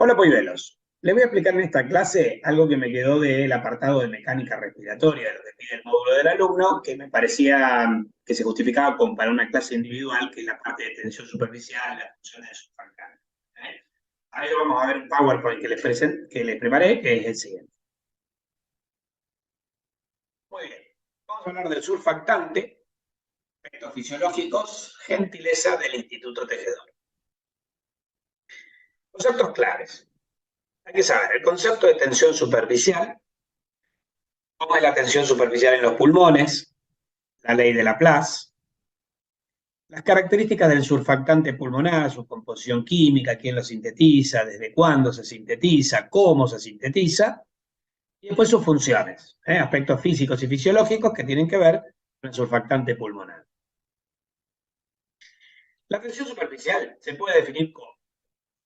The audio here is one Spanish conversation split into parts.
Hola Poivelos, les voy a explicar en esta clase algo que me quedó del apartado de mecánica respiratoria, de lo que pide el módulo del alumno, que me parecía que se justificaba para una clase individual, que es la parte de tensión superficial, las funciones de surfactante. Ahí vamos a ver un PowerPoint que les preparé, que es el siguiente. Muy bien, vamos a hablar del surfactante, efectos fisiológicos, gentileza del Instituto Tejedor. Conceptos claves. Hay que saber el concepto de tensión superficial, cómo es la tensión superficial en los pulmones, la ley de Laplace, las características del surfactante pulmonar, su composición química, quién lo sintetiza, desde cuándo se sintetiza, cómo se sintetiza, y después sus funciones, aspectos físicos y fisiológicos que tienen que ver con el surfactante pulmonar. La tensión superficial se puede definir como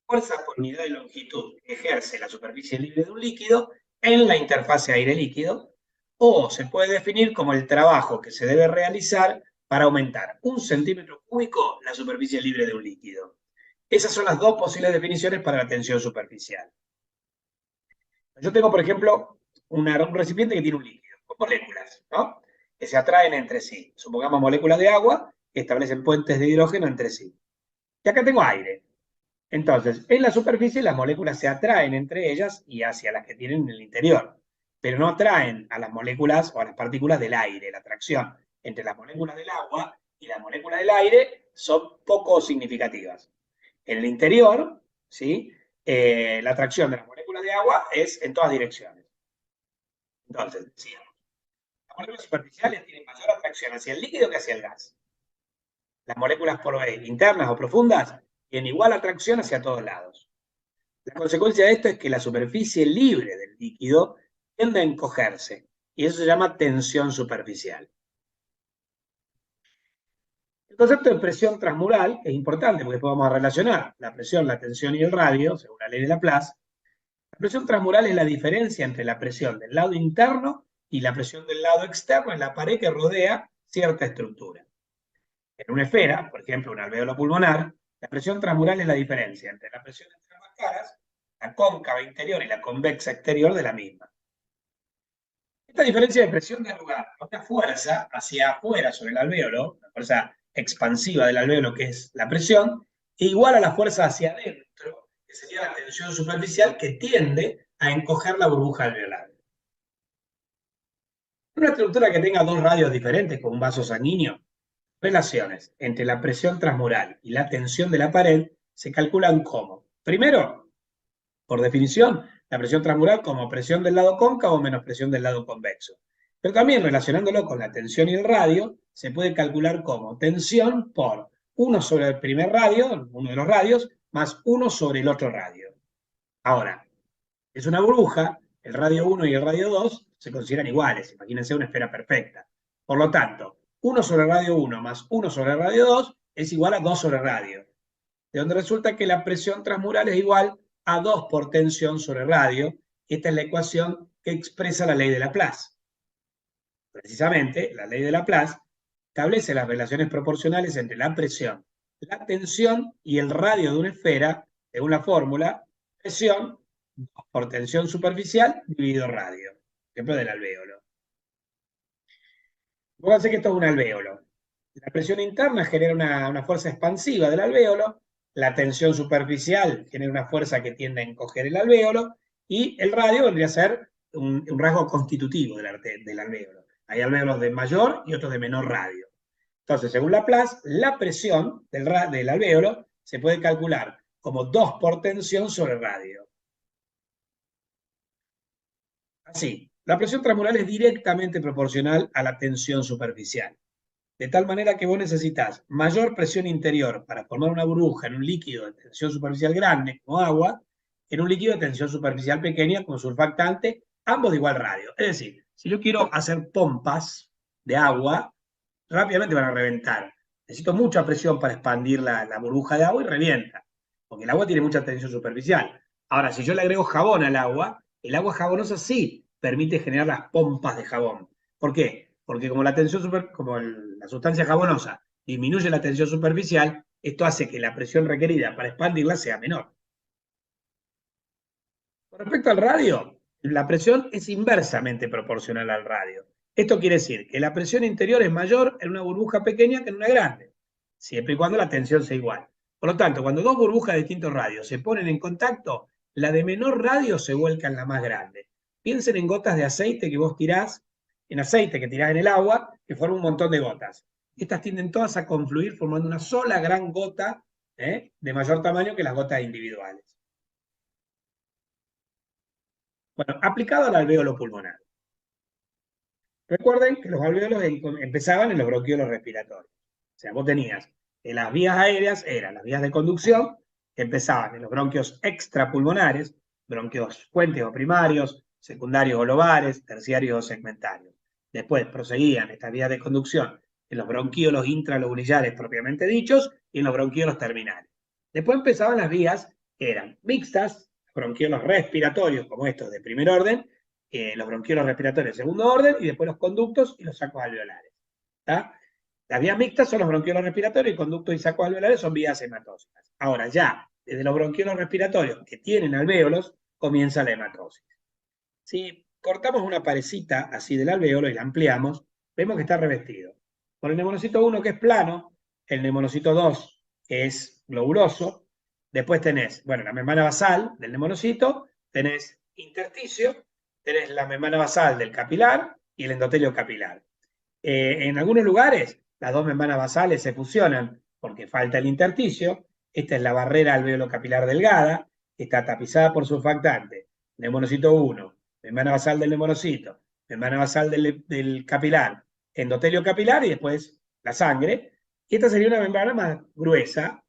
fuerza por unidad de longitud que ejerce la superficie libre de un líquido en la interfase aire-líquido, o se puede definir como el trabajo que se debe realizar para aumentar 1 centímetro cúbico la superficie libre de un líquido. Esas son las dos posibles definiciones para la tensión superficial. Yo tengo, por ejemplo, un recipiente que tiene un líquido, con moléculas, ¿no?, que se atraen entre sí. Supongamos moléculas de agua que establecen puentes de hidrógeno entre sí. Y acá tengo aire. Entonces, en la superficie las moléculas se atraen entre ellas y hacia las que tienen en el interior, pero no atraen a las moléculas o a las partículas del aire. La atracción entre las moléculas del agua y las moléculas del aire son poco significativas. En el interior, ¿sí?, la atracción de las moléculas de agua es en todas direcciones. Entonces, decíamos, las moléculas superficiales tienen mayor atracción hacia el líquido que hacia el gas. Las moléculas internas o profundas tienen igual atracción hacia todos lados. La consecuencia de esto es que la superficie libre del líquido tiende a encogerse, y eso se llama tensión superficial. El concepto de presión transmural es importante porque después vamos a relacionar la presión, la tensión y el radio, según la ley de Laplace. La presión transmural es la diferencia entre la presión del lado interno y la presión del lado externo en la pared que rodea cierta estructura. En una esfera, por ejemplo, un alvéolo pulmonar, la presión transmural es la diferencia entre la presión entre ambas caras, la cóncava interior y la convexa exterior de la misma. Esta diferencia de presión da lugar a una fuerza hacia afuera sobre el alvéolo, la fuerza expansiva del alvéolo, que es la presión, e igual a la fuerza hacia adentro, que sería la tensión superficial, que tiende a encoger la burbuja alveolar. Una estructura que tenga dos radios diferentes, como un vaso sanguíneo, relaciones entre la presión transmural y la tensión de la pared se calculan como, primero, por definición, la presión transmural como presión del lado cóncavo menos presión del lado convexo. Pero también relacionándolo con la tensión y el radio, se puede calcular como tensión por 1 sobre el primer radio, uno de los radios, más 1 sobre el otro radio. Ahora, es una burbuja, el radio 1 y el radio 2 se consideran iguales, imagínense una esfera perfecta. Por lo tanto, 1 sobre el radio 1 más 1 sobre el radio 2 es igual a 2 sobre el radio, de donde resulta que la presión transmural es igual a 2 por tensión sobre radio. Esta es la ecuación que expresa la ley de Laplace. Precisamente, la ley de Laplace establece las relaciones proporcionales entre la presión, la tensión y el radio de una esfera, según la fórmula, presión por tensión superficial dividido radio, ejemplo del alvéolo. Pónganse que esto es un alvéolo. La presión interna genera una fuerza expansiva del alvéolo, la tensión superficial genera una fuerza que tiende a encoger el alvéolo, y el radio vendría a ser un rasgo constitutivo del alvéolo. Hay alvéolos de mayor y otros de menor radio. Entonces, según Laplace, la presión del alvéolo se puede calcular como 2 por tensión sobre radio. Así, la presión transmural es directamente proporcional a la tensión superficial. De tal manera que vos necesitas mayor presión interior para formar una burbuja en un líquido de tensión superficial grande, como agua, que en un líquido de tensión superficial pequeña, como surfactante, ambos de igual radio. Es decir, si yo quiero hacer pompas de agua, rápidamente van a reventar. Necesito mucha presión para expandir la burbuja de agua y revienta, porque el agua tiene mucha tensión superficial. Ahora, si yo le agrego jabón al agua, el agua jabonosa sí permite generar las pompas de jabón. ¿Por qué? Porque como la sustancia jabonosa disminuye la tensión superficial, esto hace que la presión requerida para expandirla sea menor. Con respecto al radio, la presión es inversamente proporcional al radio. Esto quiere decir que la presión interior es mayor en una burbuja pequeña que en una grande, siempre y cuando la tensión sea igual. Por lo tanto, cuando dos burbujas de distintos radios se ponen en contacto, la de menor radio se vuelca en la más grande. Piensen en gotas de aceite que vos tirás, en aceite que tirás en el agua, que forma un montón de gotas. Estas tienden todas a confluir formando una sola gran gota, de mayor tamaño que las gotas individuales. Bueno, aplicado al alvéolo pulmonar. Recuerden que los alvéolos empezaban en los bronquiolos respiratorios. O sea, vos tenías las vías aéreas, eran las vías de conducción, que empezaban en los bronquios extrapulmonares, bronquios fuentes o primarios, secundarios o lobares, terciarios o segmentarios. Después proseguían estas vías de conducción en los bronquiolos intralobulares propiamente dichos y en los bronquiolos terminales. Después empezaban las vías que eran mixtas, bronquiolos respiratorios como estos de primer orden, los bronquiolos respiratorios de segundo orden y después los conductos y los sacos alveolares. ¿Tá? Las vías mixtas son los bronquiolos respiratorios y conductos y sacos alveolares son vías hematóxicas. Ahora ya, desde los bronquiolos respiratorios que tienen alvéolos, comienza la hematosis. Si cortamos una parecita así del alvéolo y la ampliamos, vemos que está revestido por el neumonocito 1 que es plano, el neumonocito 2 que es globuloso, después tenés, bueno, la membrana basal del neumonocito, tenés intersticio, tenés la membrana basal del capilar y el endotelio capilar. En algunos lugares, las dos membranas basales se fusionan porque falta el intersticio. Esta es la barrera alveolo-capilar delgada, que está tapizada por surfactante. Neumonocito 1, membrana basal del neumonocito, membrana basal del capilar, endotelio capilar y después la sangre. Y esta sería una membrana más gruesa,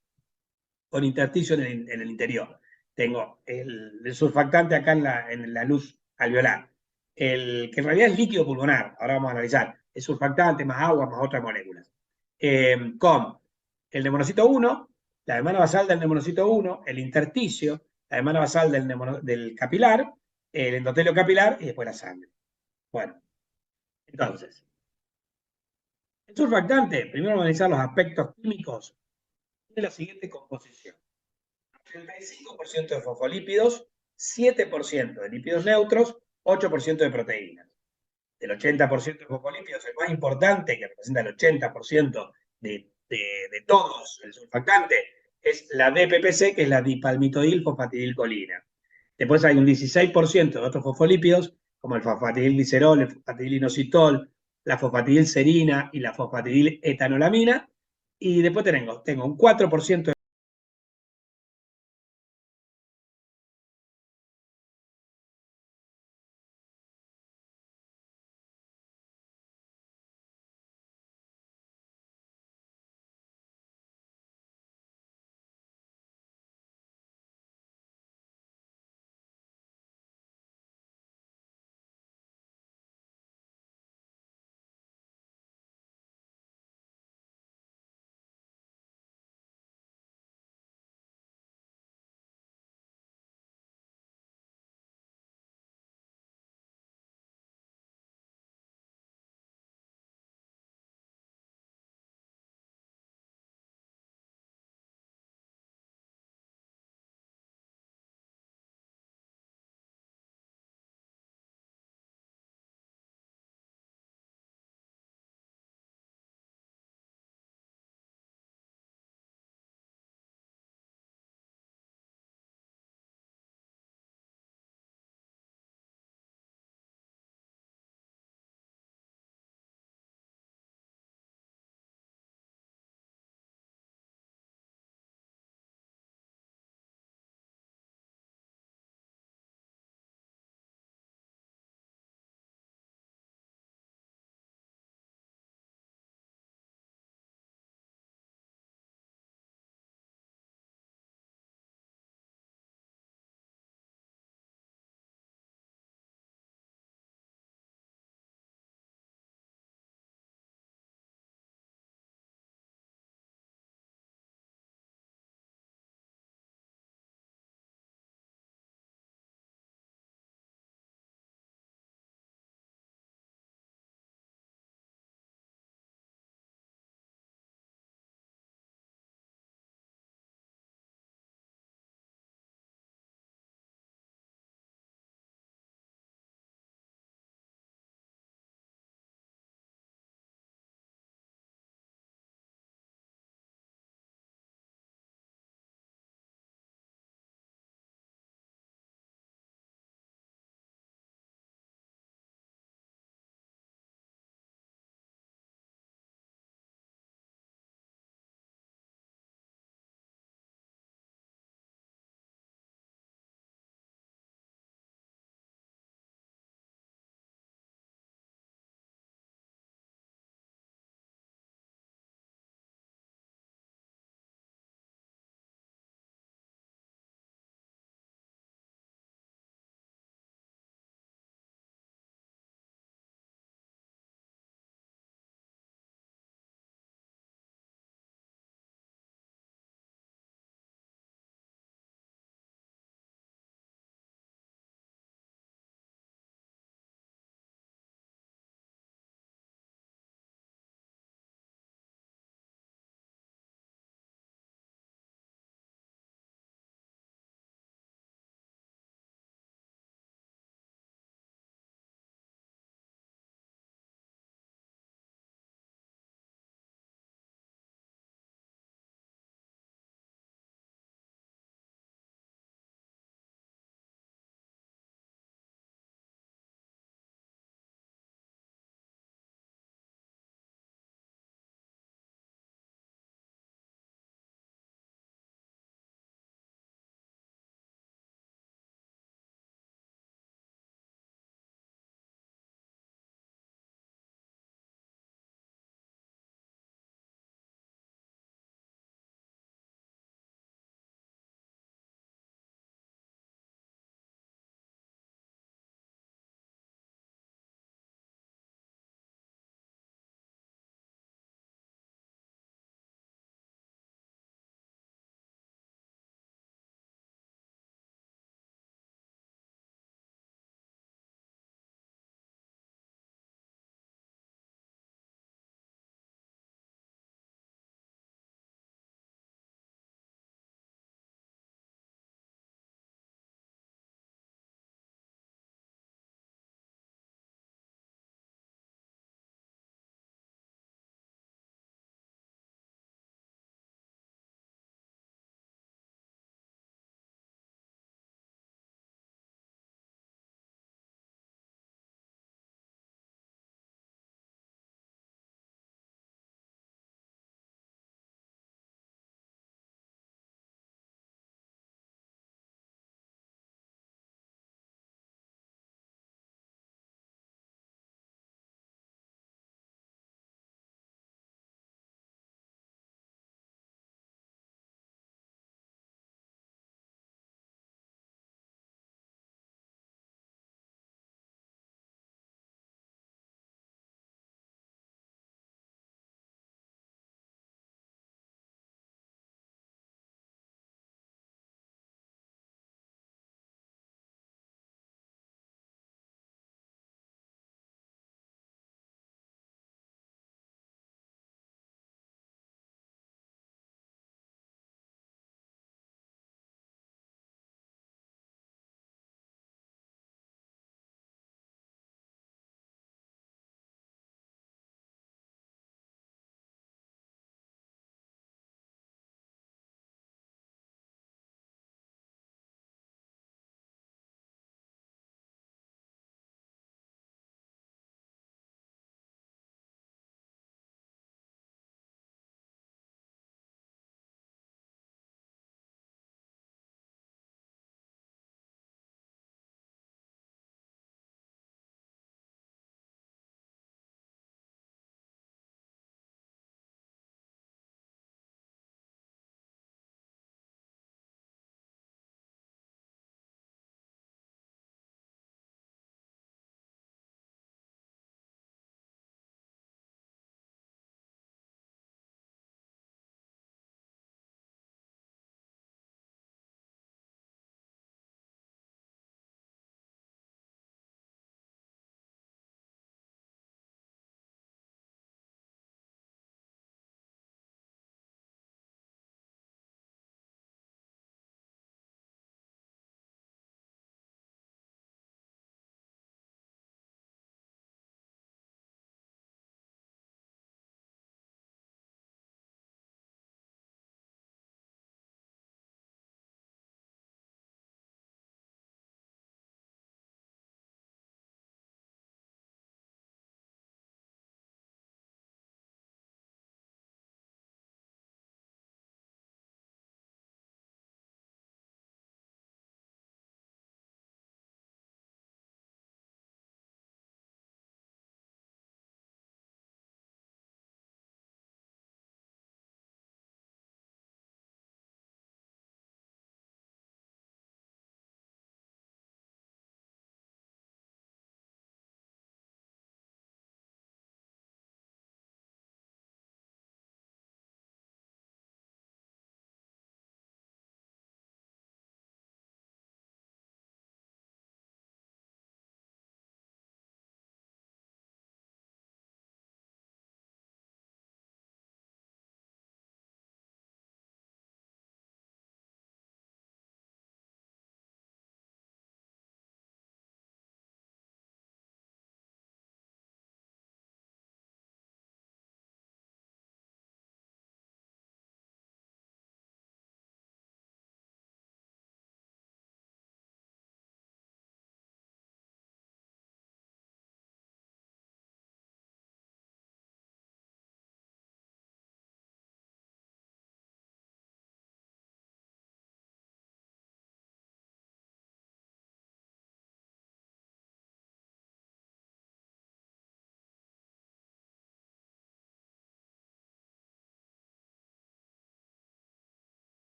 con intersticio en el interior. Tengo el surfactante acá en la luz alveolar, que en realidad es líquido pulmonar, ahora vamos a analizar, es surfactante más agua más otras moléculas. Con el neumonocito 1, la membrana basal del neumonocito 1, el intersticio, la membrana basal del capilar, el endotelio capilar y después la sangre. Bueno, entonces, el surfactante, primero vamos a analizar los aspectos químicos de la siguiente composición. 35% de fosfolípidos, 7% de lípidos neutros, 8% de proteínas. Del 80% de fosfolípidos, el más importante, que representa el 80% de todos, el surfactante, es la DPPC, que es la dipalmitoil fosfatidilcolina. Después hay un 16% de otros fosfolípidos, como el fosfatidilglicerol, el fosfatidilinositol, la fosfatidilserina y la fosfatidiletoanolamina. Y después tengo un 4%